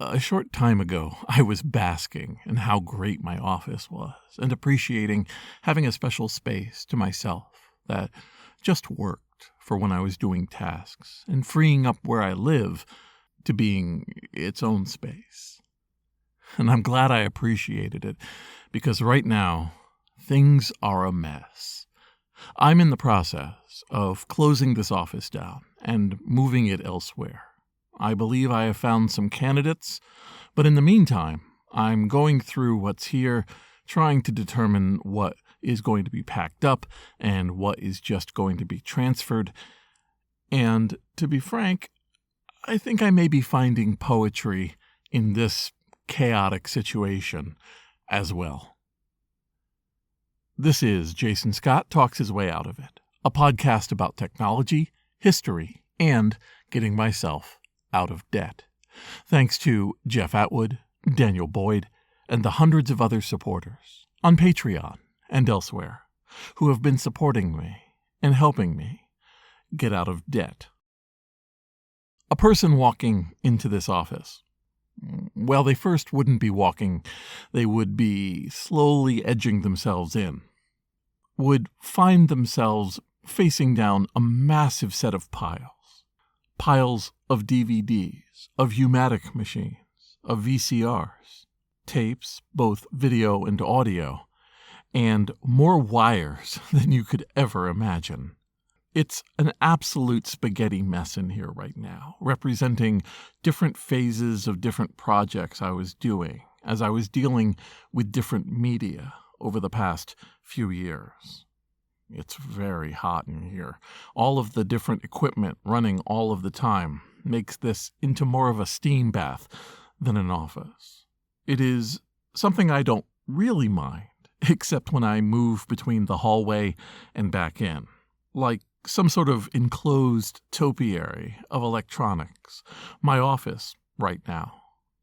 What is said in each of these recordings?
A short time ago, I was basking in how great my office was and appreciating having a special space to myself that just worked for when I was doing tasks and freeing up where I live to being its own space. And I'm glad I appreciated it because right now, things are a mess. I'm in the process of closing this office down and moving it elsewhere. I believe I have found some candidates, but in the meantime, I'm going through what's here, trying to determine what is going to be packed up and what is just going to be transferred. And to be frank, I think I may be finding poetry in this chaotic situation as well. This is Jason Scott Talks His Way Out of It, a podcast about technology, history, and getting myself out of debt. Thanks to Jeff Atwood, Daniel Boyd, and the hundreds of other supporters on Patreon and elsewhere who have been supporting me and helping me get out of debt. A person walking into this office, well, they first wouldn't be walking, they would be slowly edging themselves in, would find themselves facing down a massive set of piles of DVDs, of U-matic machines, of VCRs, tapes, both video and audio, and more wires than you could ever imagine. It's an absolute spaghetti mess in here right now, representing different phases of different projects I was doing as I was dealing with different media over the past few years. It's very hot in here. All of the different equipment running all of the time makes this into more of a steam bath than an office. It is something I don't really mind, except when I move between the hallway and back in, like some sort of enclosed topiary of electronics. My office right now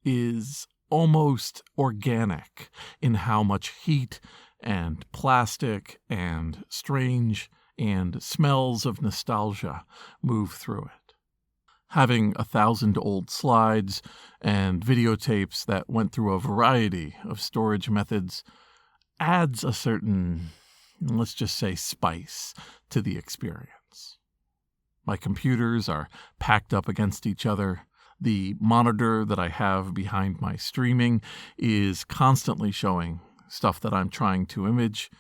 is almost organic in how much heat and plastic and strange and smells of nostalgia move through it. Having 1,000 old slides and videotapes that went through a variety of storage methods adds a certain, let's just say, spice to the experience. My computers are packed up against each other. The monitor that I have behind my streaming is constantly showing stuff that I'm trying to image,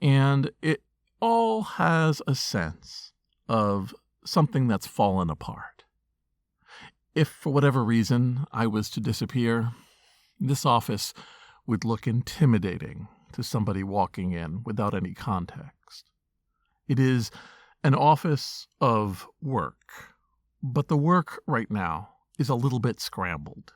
and it all has a sense of something that's fallen apart. If for whatever reason I was to disappear, this office would look intimidating to somebody walking in without any context. It is an office of work, but the work right now is a little bit scrambled.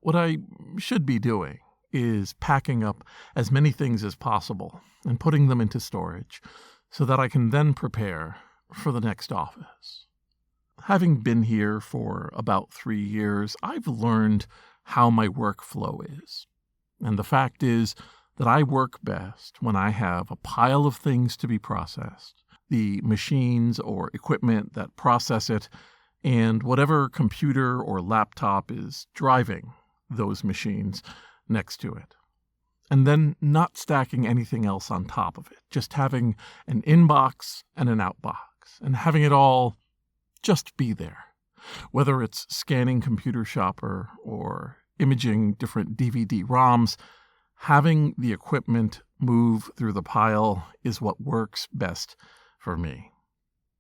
What I should be doing is packing up as many things as possible and putting them into storage so that I can then prepare for the next office. Having been here for about 3 years, I've learned how my workflow is. And the fact is that I work best when I have a pile of things to be processed, the machines or equipment that process it, and whatever computer or laptop is driving those machines next to it. And then not stacking anything else on top of it, just having an inbox and an outbox, and having it all just be there. Whether it's scanning Computer Shopper or imaging different DVD ROMs, having the equipment move through the pile is what works best for me.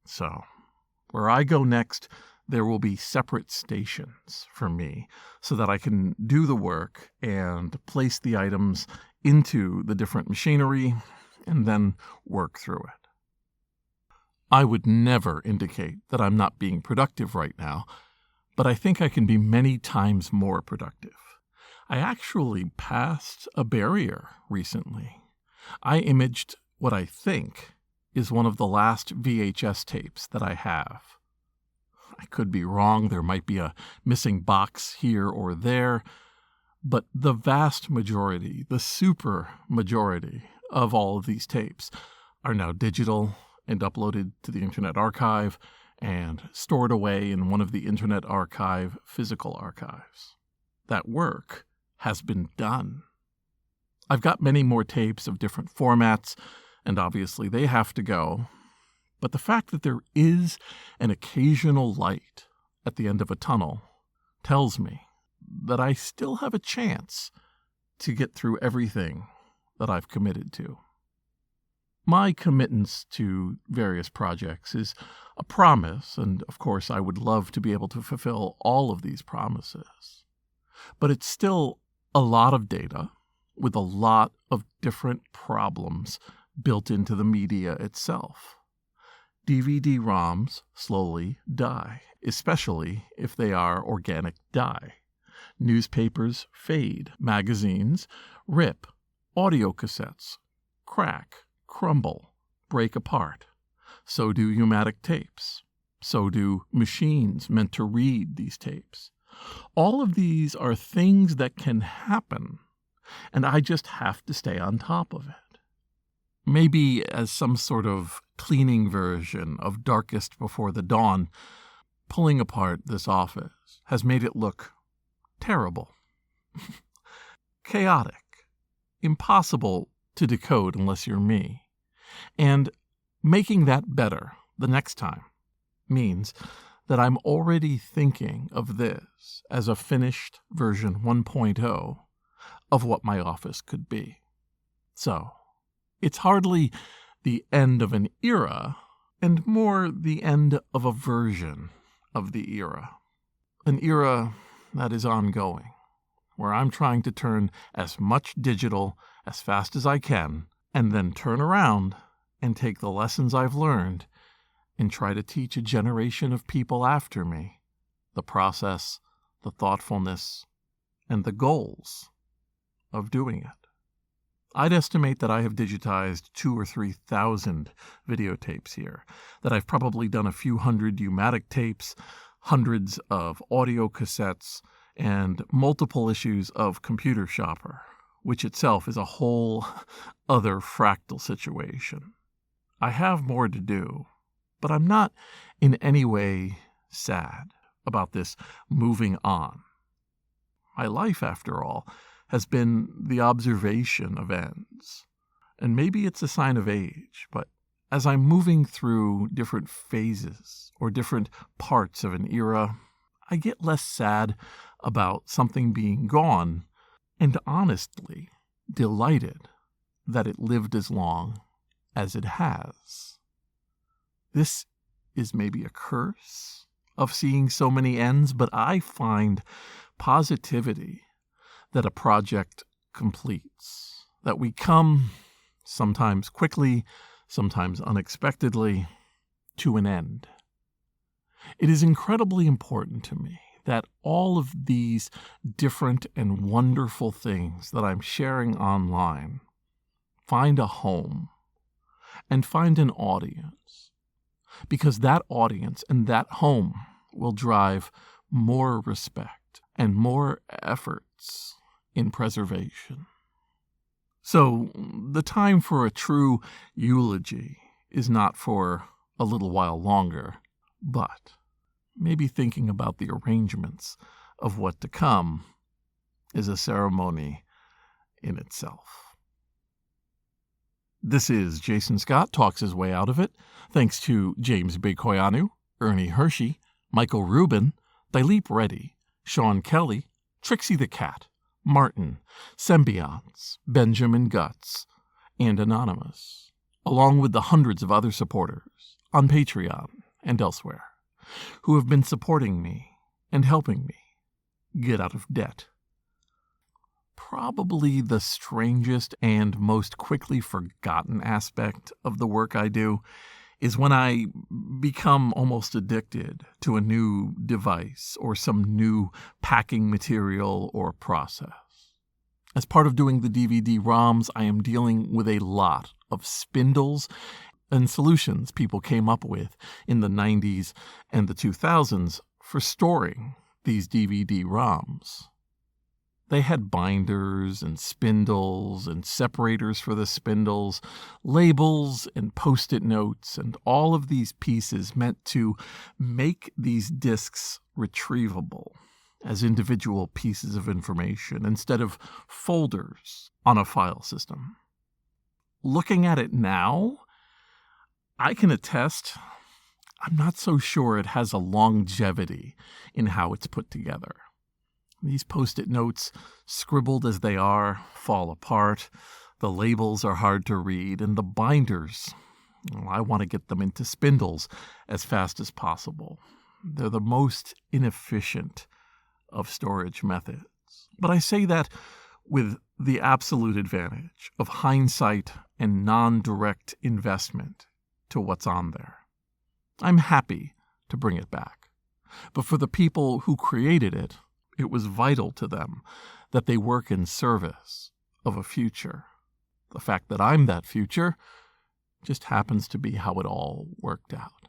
So, where I go next, there will be separate stations for me so that I can do the work and place the items into the different machinery and then work through it. I would never indicate that I'm not being productive right now, but I think I can be many times more productive. I actually passed a barrier recently. I imaged what I think is one of the last VHS tapes that I have. I could be wrong, there might be a missing box here or there, but the vast majority, the super majority of all of these tapes are now digital and uploaded to the Internet Archive and stored away in one of the Internet Archive physical archives. that work has been done. I've got many more tapes of different formats, and obviously they have to go. But the fact that there is an occasional light at the end of a tunnel tells me that I still have a chance to get through everything that I've committed to. My commitments to various projects is a promise, and of course I would love to be able to fulfill all of these promises. But it's still a lot of data with a lot of different problems built into the media itself. DVD-ROMs slowly die, especially if they are organic dye. Newspapers fade, magazines rip, audio cassettes crack, crumble, break apart. So do pneumatic tapes. So do machines meant to read these tapes. All of these are things that can happen, and I just have to stay on top of it. Maybe as some sort of cleaning version of Darkest Before the Dawn, pulling apart this office has made it look terrible, chaotic, impossible to decode unless you're me. And making that better the next time means that I'm already thinking of this as a finished version 1.0 of what my office could be. So, it's hardly the end of an era, and more the end of a version of the era. An era that is ongoing, where I'm trying to turn as much digital as fast as I can, and then turn around and take the lessons I've learned and try to teach a generation of people after me the process, the thoughtfulness, and the goals of doing it. I'd estimate that I have digitized 2,000 or 3,000 videotapes here, that I've probably done a few hundred pneumatic tapes, hundreds of audio cassettes, and multiple issues of Computer Shopper, which itself is a whole other fractal situation. I have more to do, but I'm not in any way sad about this moving on. My life, after all, has been the observation of ends. And maybe it's a sign of age, but as I'm moving through different phases or different parts of an era, I get less sad about something being gone and honestly delighted that it lived as long as it has. This is maybe a curse of seeing so many ends, but I find positivity that a project completes, that we come, sometimes quickly, sometimes unexpectedly, to an end. It is incredibly important to me that all of these different and wonderful things that I'm sharing online find a home and find an audience, because that audience and that home will drive more respect and more efforts in preservation. So the time for a true eulogy is not for a little while longer, but maybe thinking about the arrangements of what to come is a ceremony in itself. This is Jason Scott Talks His Way Out of It, thanks to James Bekoyanu, Ernie Hershey, Michael Rubin, Dilip Reddy, Sean Kelly, Trixie the Cat, Martin, Symbionts, Benjamin Guts, and Anonymous, along with the hundreds of other supporters on Patreon and elsewhere who have been supporting me and helping me get out of debt. Probably the strangest and most quickly forgotten aspect of the work I do is when I become almost addicted to a new device or some new packing material or process. As part of doing the DVD-ROMs, I am dealing with a lot of spindles and solutions people came up with in the 90s and the 2000s for storing these DVD-ROMs. They had binders and spindles and separators for the spindles, labels and Post-it notes, and all of these pieces meant to make these discs retrievable as individual pieces of information instead of folders on a file system. Looking at it now, I can attest I'm not so sure it has a longevity in how it's put together. These Post-it notes, scribbled as they are, fall apart. The labels are hard to read, and the binders, I want to get them into spindles as fast as possible. They're the most inefficient of storage methods. But I say that with the absolute advantage of hindsight and non-direct investment to what's on there. I'm happy to bring it back. But for the people who created it, it was vital to them that they work in service of a future. The fact that I'm that future just happens to be how it all worked out.